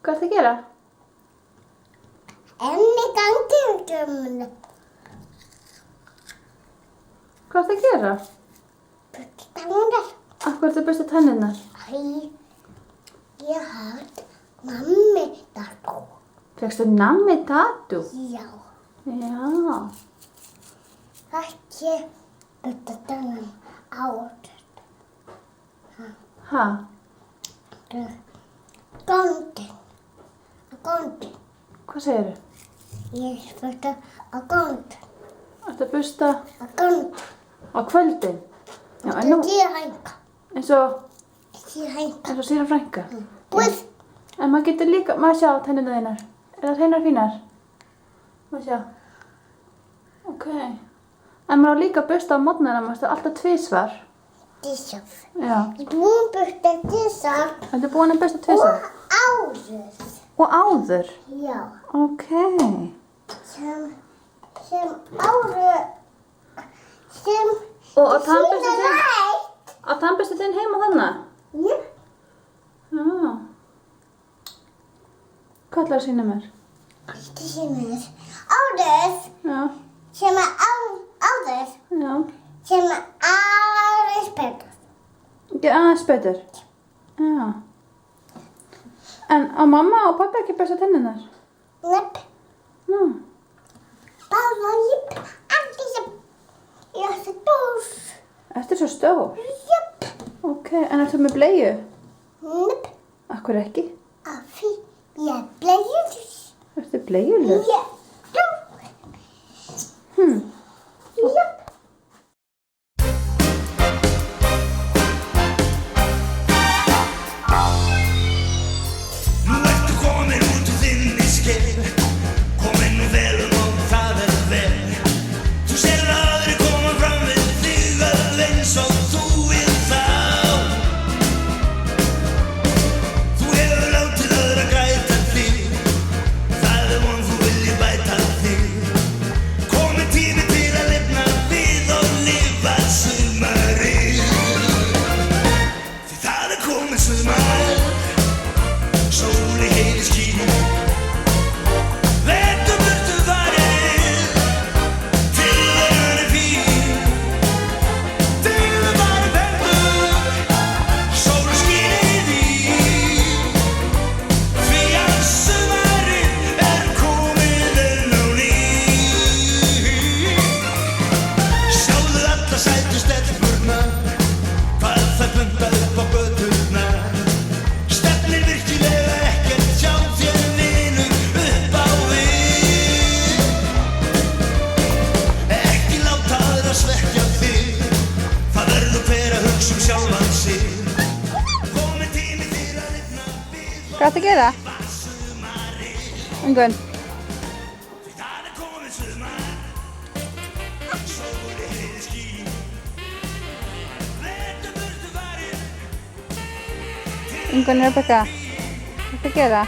Hvað ertu að gera? Enni gangi. Hvað ertu að gera? Tennurnar. Af hverju ertu að bursta tennurnar? Ég hafði nammi tatú. Fékkstu nammi tatú? Já. Já. Ekki bursta tennum áður. Ha? Góndin. Hvað segirðu? Ég bursta á góndin. Ertu að bursta Á góndin. á kvöldin? Já, en nú, Ég hænga. eins og síra frænka. Búið. En maður getur líka, maður sjá tennurnar þínar. Er það hreinar fínar? Maður sjá. Ok. En maður á líka að bursta á morgnana, maður stu alltaf tvisvar. Tísaf. Já. Ég búið bursta tísaf. Ertu búin að bursta tvisvar? Áður. Og áður? Já. Ok. Sem áður. Sem Og á tannbursti sýnir þinn? rætt. Á tannbursti þinn heima þannig? Já. Já. Hvað ætlarðu að sýna mér? Þetta sýnir áður. Já. Sem áður. Já. Sem aðeins betur. Ekki aðeins betur? Já. En á mamma og pabbi ekki bursta tennurnar? Nepp. Já. Bara ég. Allir sem. Ég ætti dós. Ertu svo stór? Jöp. Ok, en ertu með bleiu? Nepp. Akkur ekki? Af því ég bleiður. Ertu bleiulaus? Jöp. Jöp. Nú ertu komin út úr þinni skeið, komin úr velum og það vel. Þú sérð aðrir koma fram við þig alveg eins og þú vilt þá. Þú hefur látið aðra græta þig, það von þú viljið bæta þig. Kominn tími til að lifna við og lifa sumarið. Því það komið sumar. Sól í heiði skín. Letu burtu farið. Tilveran fín. Drífðu bara pendur. Sól skín í því. Því að sumarið komið inn á ný. Sjáðu alla sætu stelpurnar, hvað þær blunda upp á göturnar. Stefnir virkilega ekkert hjá þér vinur upp á við. Ekki láta aðra svekkja þig, það verður hver að hugsa sjálfan sig. Kominn tími til að lifna við Hvað ertu að gera? sumarið. Ingunn. Því það komið sumar. Sól í heiði skín. Letu burtu farið. Ingunn, Rebecca. Hvað ertu að gera?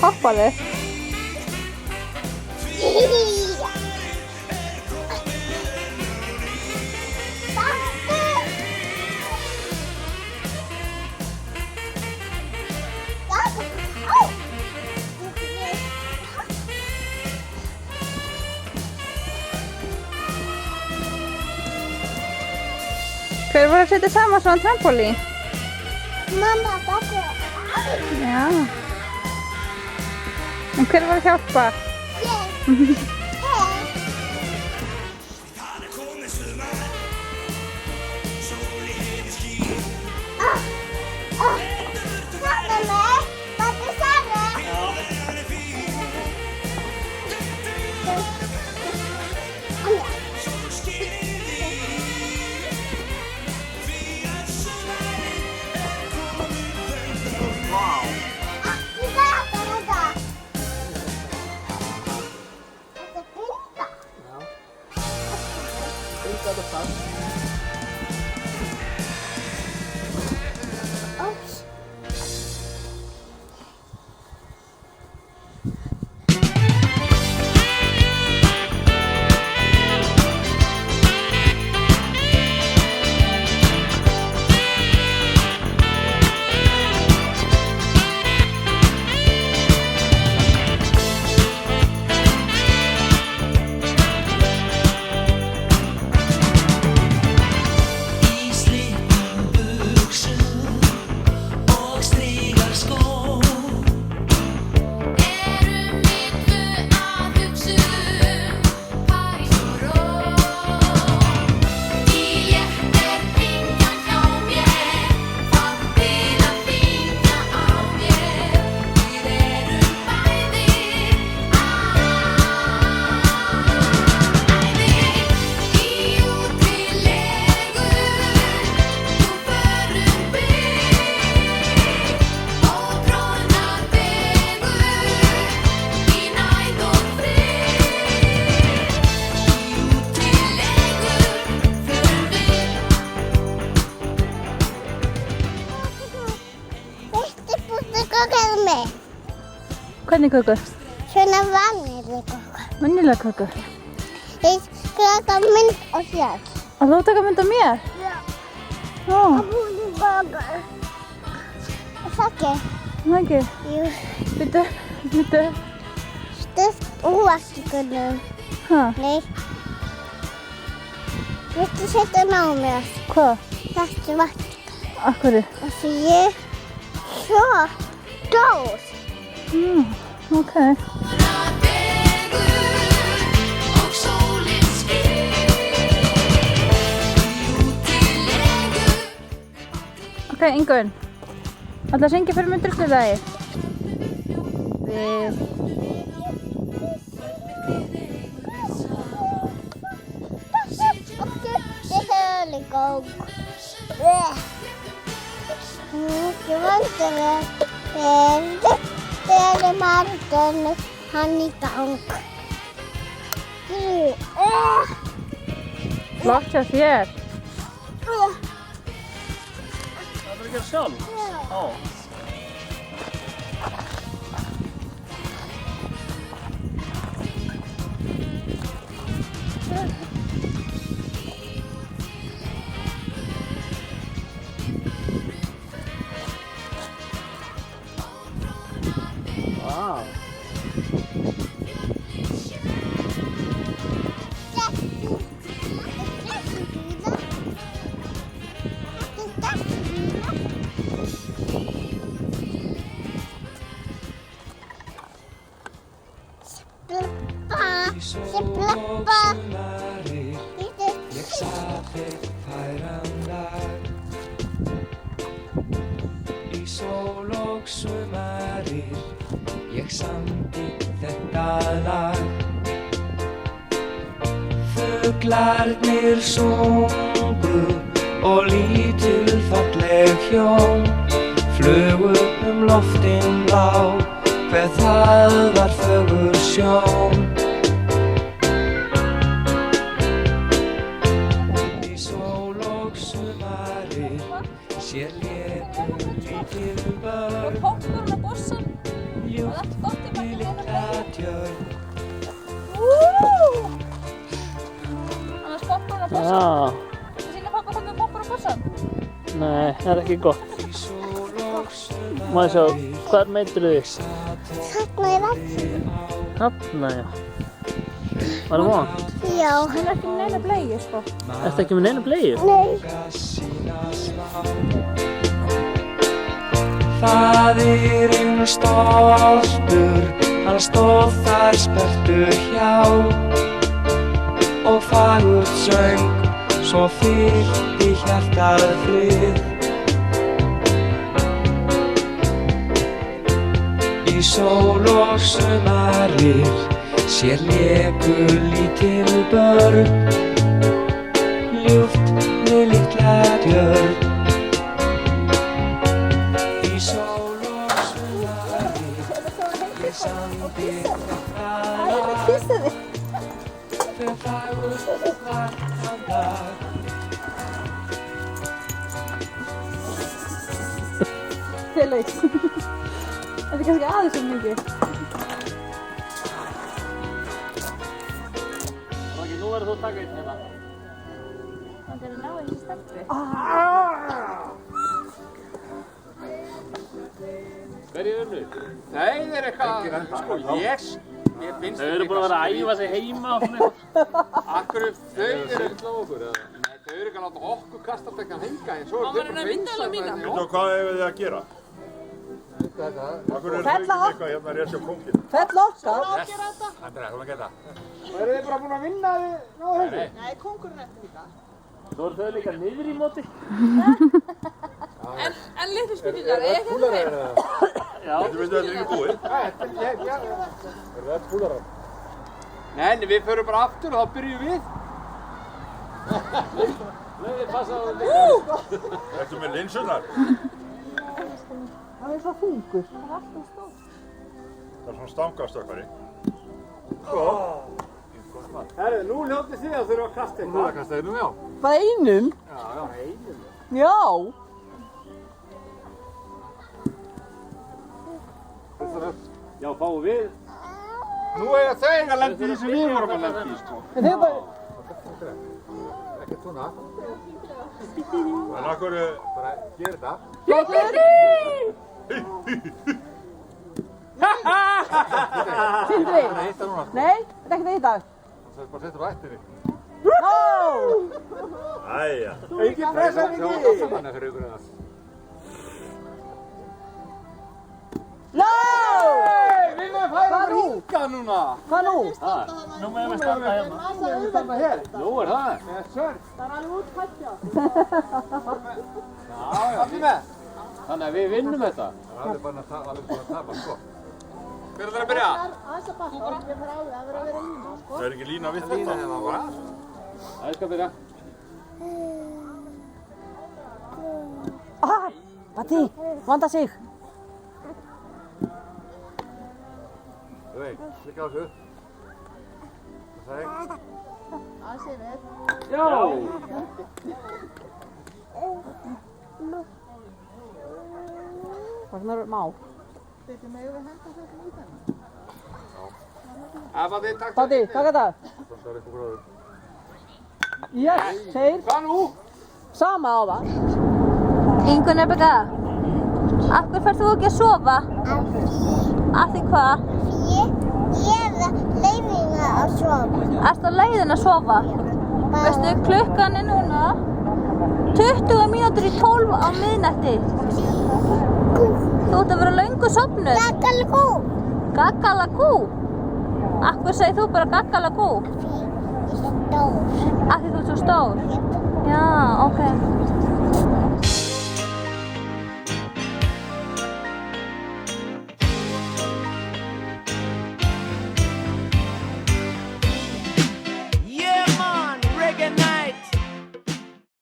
Hoppaðu. Hver var að setja saman svona trampolín? Mamma, pappa. Já. En hver var að hjálpa? Ég. Það komið sumar. Sól í heiði skín. Mamma mig. Pappa Sara. Tilveran fín. Sól skín í því. Því að sumarið komið inn á ný. Ekki þetta. Þetta binda. Ops. Hvernig köku? Svona vanilli köku. Venjulega köku. Ég taka mynd á þér. Og þú taka mynd af mér? Já. Ó, Og hún er bara. Það ekki. það ekki. Jú. Býttu. Stuft úr vaskunum. Hæ, Nei. Viltu setja ná mér? hvað? Þetta var Akkurri? því ég svo stór. Ok. Ok, Ingunn. Ætla að syngja fyrir mig drusludagi? Við... Ég höfði góð. Ég vandur þegar margum hann í gang. Flott hjá þér. Það verður að gera sjálf? Já. Vá. Ég sat þig færan dag Í sól og sumarir Ég samdi þetta lag Fuglarnir sungu Og lítil falleg hjón Flugu loftin lá Hver það var fögur sjón Sér létu lítil börn Popcorn á bossan. Ljúft í litla tjörn Annars popcorn á bossan. Já. Þú syngja pappa hvernig popcorn á bossan? Nei, það er ekki gott. Í sól og Má ég sjá, hvað meitir þig? Þarna er allir. Þarna, já. Var það von? Já. Hann er ekki með neina bleiu, sko. Ertu ekki með neina bleiu? Nei. sína smá Faðirinn stoltur, hann stóð þar sperrtur hjá Og fagurt söng, svo fyllti hjartað frið Í sól og sumarir sér léku lítil börn Ljúft við litla tjörn Í sól og sumarir ég samdi þetta lag Hver fagurt var þann dag Þið laug. Þetta er kannski aðeins of mikið. Ok, nú verður þú að taka einn hérna. Það er að ná þessi stelpu. Hverju unnu? Nei, þeir eru eitthvað, sko, ég finnst Þau eru búin að vera að æfa sig heima og svona eitthvað. Akkur þau eru illa á okkur, eða? Nei, þau eru ekki að láta okkur kasta bekkan henga en svo eru þau bara að vinsa með Veitu hvað hefur þið að gera? Akkur er þau ekki eitthvað hérna að resja kóngin? Fell okkar. Andrea, þú maður geta. Og eru þið bara búin að vinna þið? Nei, kóngurinn eftir líka. Svo eru þau líka niður í móti. En litlu spurningar, er ekki þetta þeir? Já. Þú veistu að þetta er ekki búið? Er það fúlar á? Nei, við förum bara aftur og þá byrjum við. Nei, þið passa á þetta. Ertu með linsunar? Það er svo þungur. Það er svona stangastökkari. Herru, nú hljótið þið að þurfa að kasta eitthvað. Nú að kasta einum, já. Hvað einum? Já, einum. Já. Já, fáum við. Nú eiga þau að lenda í því sem við vorum að lenda í, sko. En þau bara... Ekkert svona. En akkur... Bara gera þetta. Sindri! Nei, þetta er ekkert eitt dag. Það er bara að setja á ættinni. Nó! Æja. Ekki pressa mig ekki! Það er fyrir ykkur að það. Nó! Við erum að færa okkur hingað núna! Hvað nú? Nú meðum við standa hérna. Nú erum við standa hér. Nú er það. Yes, sir. Það er alveg útkvæmtja. Já, já. Þannig að við vinnum þetta. Það er alveg bara að tapa, sko. Hver er það að byrja? Aðeins að bakka, ég fara á því, það verður að vera lína, sko. Það er ekki lína við Lína þetta. hérna bara. Það skal byrja. Ah, Matti, vanda sig. Þú veit, slikka á þessu. Það er ekki. Aðeins yfir. Já! Hvað er má? Matti, takk. Matti, taka það. Það er eitthvað gráður. Yes, þeir. Hvað nú? Sama á það. Ingunn Rebekka, af hverju ferð þú ekki að sofa? Af því hvað? Ég er leiðinga að sofa. Ertu á leiðin að sofa? Veistu, klukkan er núna 20 mínútur í 12 á miðnætti. Þú ert að vera löngu sofnuð. Gaggalagú. Gaggalagú? Af hverju segir þú bara gaggalagú? Ég er stór. Af því þú ert svo stór? Já, ok.